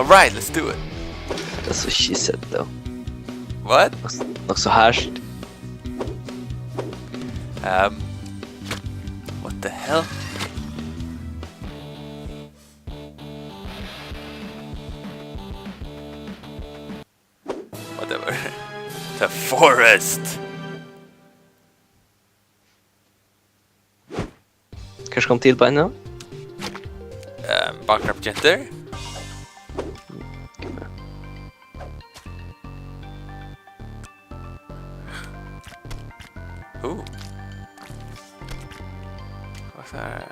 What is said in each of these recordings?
Alright, let's do it. That's what she said though. What? Något så harsht. What the hell? Whatever. The forest! Kanske kom till på en nu? Backtrap Jetter. Ooh. What's that?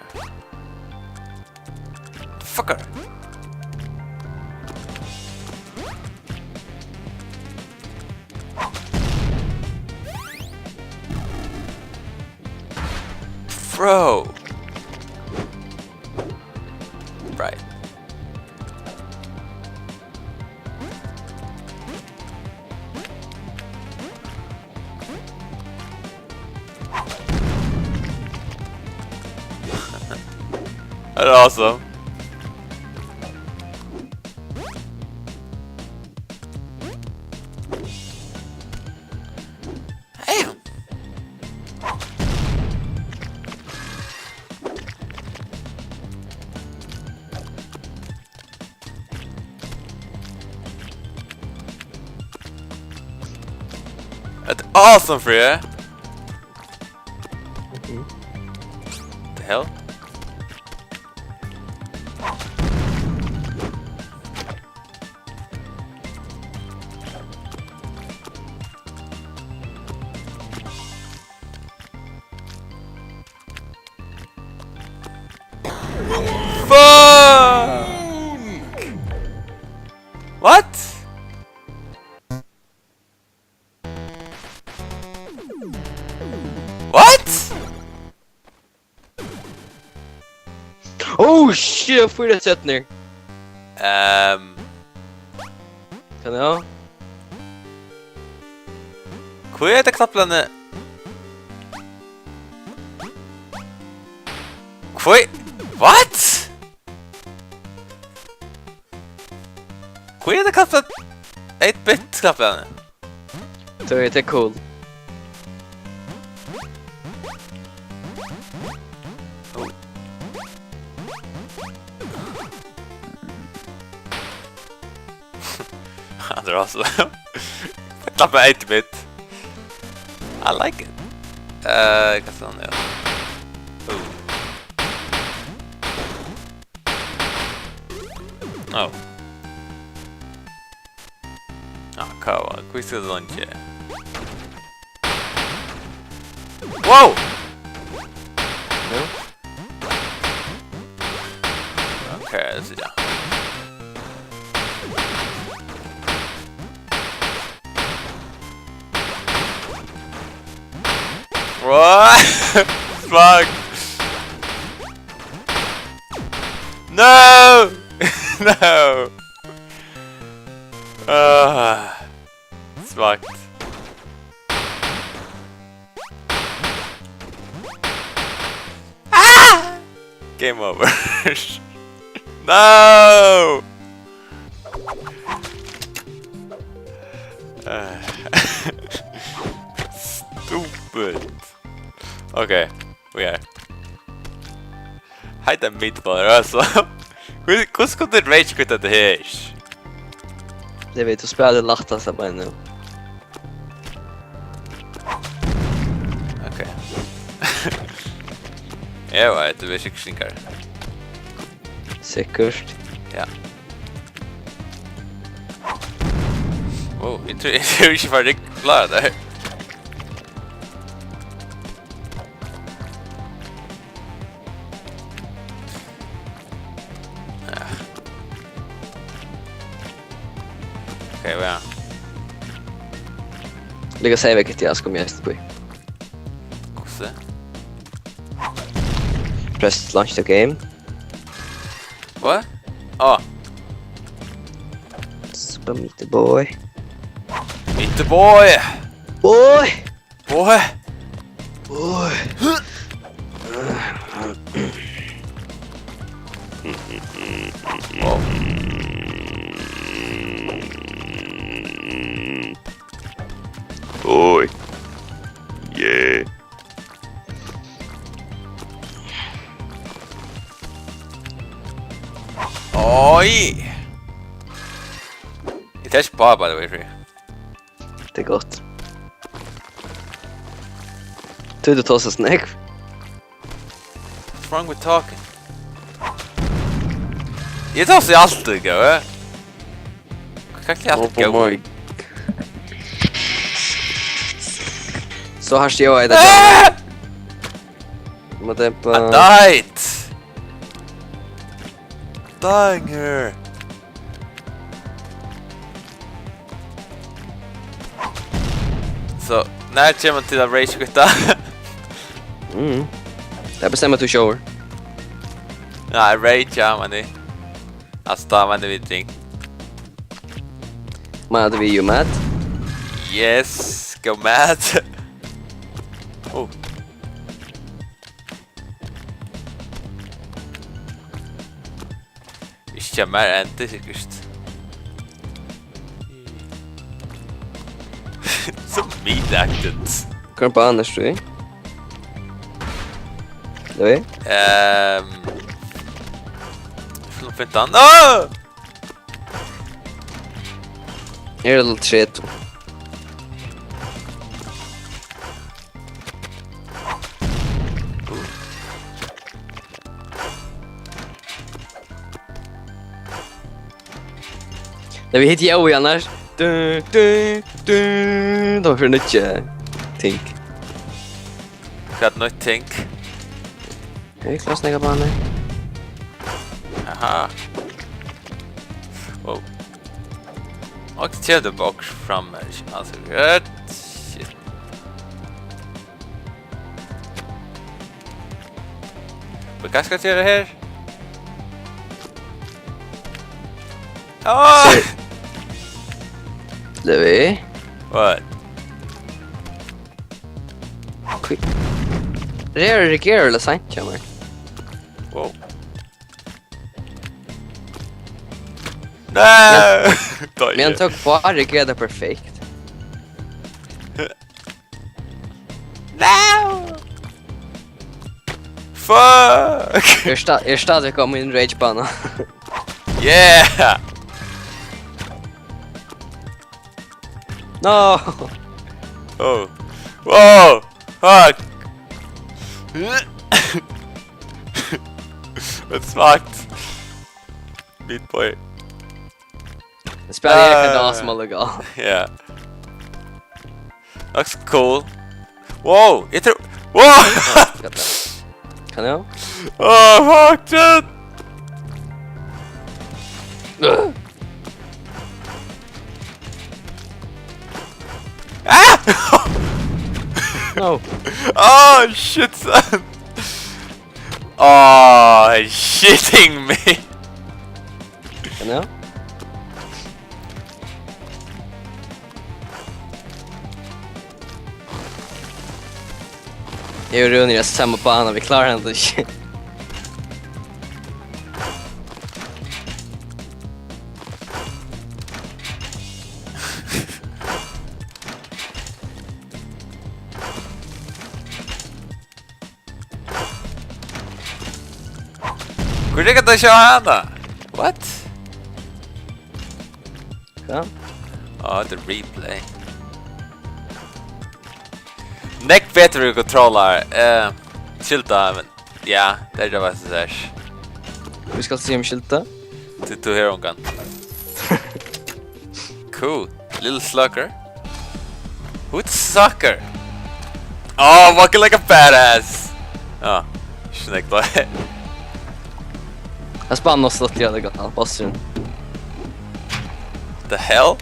Fucker! Bro! Right. That's awesome. Damn. That's awesome, Fríða. The hell? Fuck! What? What? Oh shit, jag får det sett ner. Kan jag? Hva er det knappene? What? Hva er det knappene? 8-bit knappene? Det är cool. They're awesome. Klappa 8-bit. I like it. Vad sa han? Oh. Kawa. Quiz of the lunch. Whoa! No? Okay, this is down. What? Fuck! No! No! It's fucked. Ah! Game over. No! Stupid. Okay, we are. Hide the meatball alltså. Hur ska du rage quit det här? Det vet du spelar latta så bara nu. Okej. Ja, vet du vill skickar. Säkert. Ja. Oh, jag tror inte var riktigt klar där. Okej, vad är han? Lägga sig vilket jag ska mest på. Kosse. Press launch the game. What? Oh. Super meet the boy. Meet the boy! Boy! Boy! Boy! Oh. Vi tar ikke på, by the way, Fríða. Det gott. Du tar så snäck. What's wrong with talking? Jag tar sig alltid, gå. Kan inte alltid gå. Så här ska jag det. Men det på. I died. Dying here. Så när kommer man till att rage quita? Det bestämmer du shower. Ja, rage ja man det. Alltså tar man det vid ting. Mad vi ju mad. Yes, go mad. Oh. Ikke mer enn det sikkert. Så meat-acted. Kan på annars tror jag. Det är. Från fintan. Åh! Är det lite shit. När vi hittar jag annars. Då får det inte tänk. Got no think. Är vi klara snägga på nu? Aha. Wow. Och till the box from alltså good. Shit. Vad ska jag göra här? Oh! Louis? What? Quick. Reagerar eller sant, kommer. Wow. No! Men jag tog på att reagera perfekt. No! Fuck! Jag stadig kom in ragebana. Yeah! No! Oh. Whoa! Fuck! That's fucked. Beat boy. Spelar jag kan som legal. Yeah. Looks cool. Whoa! Jag tror... Whoa! Kan jag? Oh, fuck it! Ah! No. Oh shit, son! Oh, he's shitting me! Kan jag? Jag är runt i samma bana, vi klarar inte shit. Hur kan du köra här då? What? Ja. Oh, the replay. Neck vet du kontrollar. Skylta, men ja, det är det vad det är. Vi ska se om skylta. To hero gun. Cool. Little sucker. Who's sucker? Oh, walking like a badass. Oh, snyggt då. Jag spann oss åt det där bossen. The hell?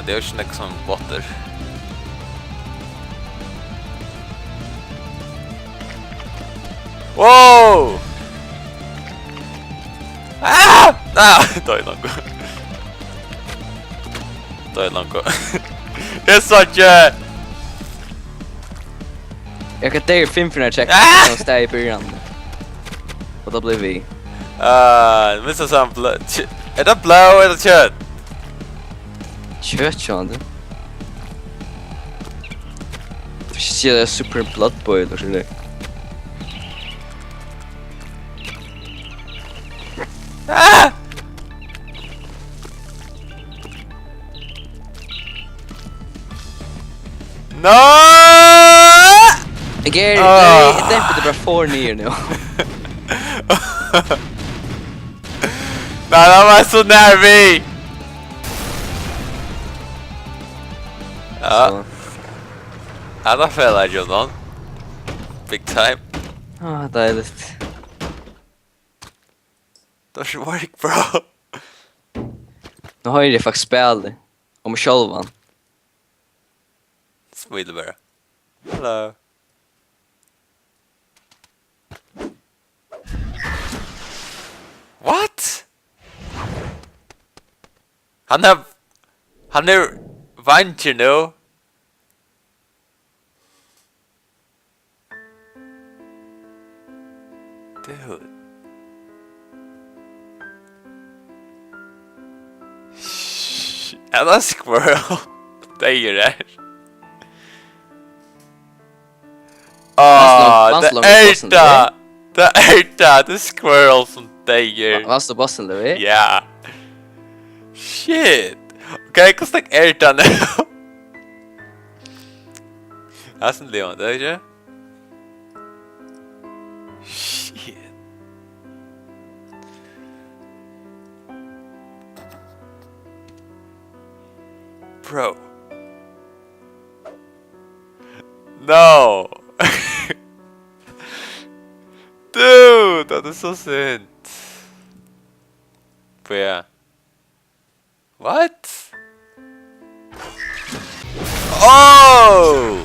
Det är ju snäck som botter. Wow! Ah! Ah! Toi lanko. Toi lanko. It's such a... Jag kan ta 500 check och ställa i början. Och då blir vi. Missar some blood. Är det blå eller kött? Kött, Sean. Du ser super blood boy eller så där. Ah! No! Gary, nej, dämpa det bara 4 ner nu. Nej, de var så nervig! Ja. Alla fäller ju någon. Big time. Dejligt. Doesn't work, bro. Nu har jag faktiskt spel om självan. Smoothie bara. Hello. What? Han är vant, you know. Dude. Alla squirrel. Det är ju det. Det är the squirrel som dör. Vad står bossen då? Ja. Shit. Okej, jag kostar ärta nu. Jag är Leon, det är ju. Shit. Bro. No. Dude, that is so sad. But yeah. What? Oh!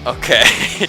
Okay.